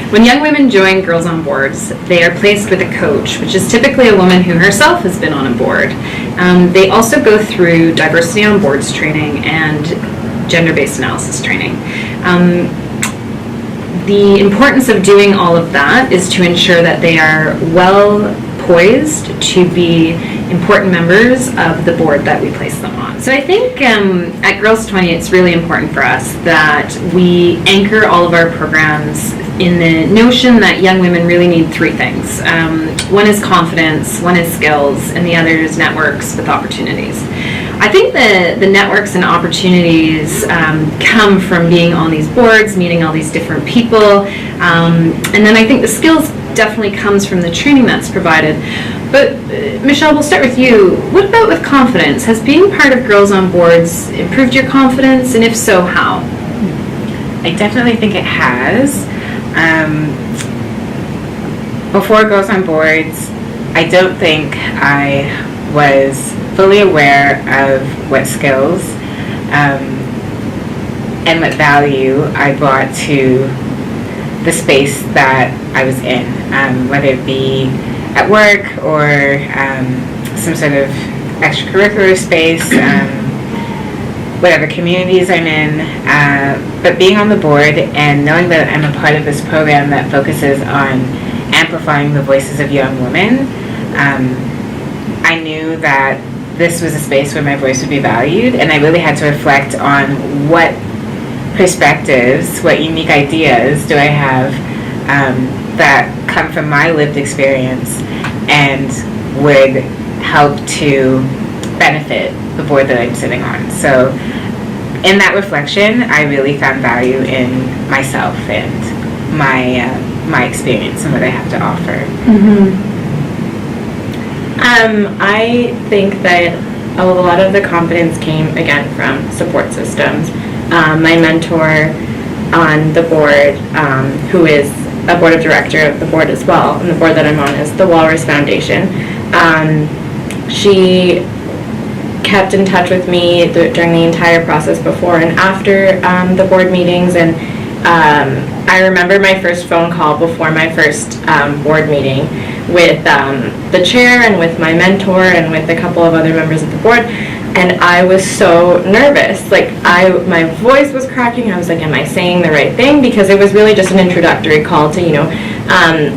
When young women join Girls on Boards, they are placed with a coach, which is typically a woman who herself has been on a board. They also go through diversity on boards training and gender-based analysis training. The importance of doing all of that is to ensure that they are well poised to be important members of the board that we place them on. So I think at Girls 20 it's really important for us that we anchor all of our programs in the notion that young women really need three things. One is confidence, one is skills, and the other is networks with opportunities. I think the networks and opportunities come from being on these boards, meeting all these different people, and then I think the skills definitely comes from the training that's provided. But Michelle, we'll start with you. What about with confidence? Has being part of Girls on Boards improved your confidence, and if so, how? I definitely think it has. Before Girls on Boards, I don't think I was fully aware of what skills and what value I brought to the space that I was in, whether it be at work or some sort of extracurricular space, whatever communities I'm in, but being on the board and knowing that I'm a part of this program that focuses on amplifying the voices of young women, I knew that this was a space where my voice would be valued, and I really had to reflect on what perspectives, what unique ideas do I have that come from my lived experience and would help to benefit the board that I'm sitting on. So in that reflection, I really found value in myself and my experience and what I have to offer. Mm-hmm. I think that a lot of the confidence came, again, from support systems. My mentor on the board, who is a board of director of the board as well, and the board that I'm on is the Walrus Foundation. She kept in touch with me during the entire process before and after the board meetings, and I remember my first phone call before my first board meeting with the chair and with my mentor and with a couple of other members of the board, and I was so nervous. Like, my voice was cracking. I was like, am I saying the right thing? Because it was really just an introductory call to,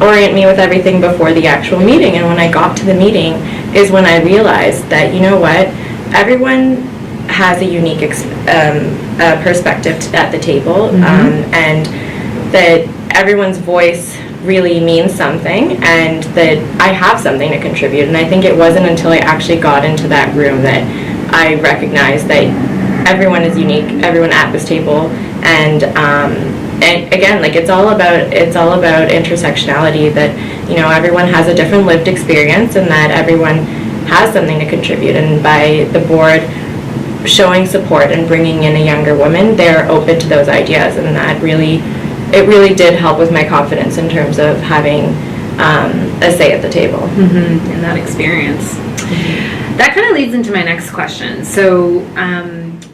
orient me with everything before the actual meeting. And when I got to the meeting is when I realized that, you know what, everyone has a unique perspective at the table, and that everyone's voice really means something, and that I have something to contribute. And I think it wasn't until I actually got into that room that I recognized that everyone is unique, everyone at this table, and again, like, it's all about intersectionality, that everyone has a different lived experience and that everyone has something to contribute. And by the board showing support and bringing in a younger woman, they're open to those ideas, and that really did help with my confidence in terms of having a say at the table. In that experience. That kind of leads into my next question. So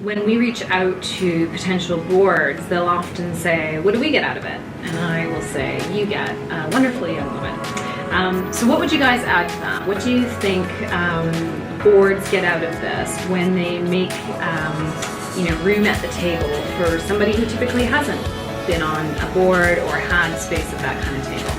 when we reach out to potential boards, they'll often say, what do we get out of it? And I will say, you get a wonderful young woman. So what would you guys add to that? What do you think boards get out of this when they make room at the table for somebody who typically hasn't been on a board or had space at that kind of table?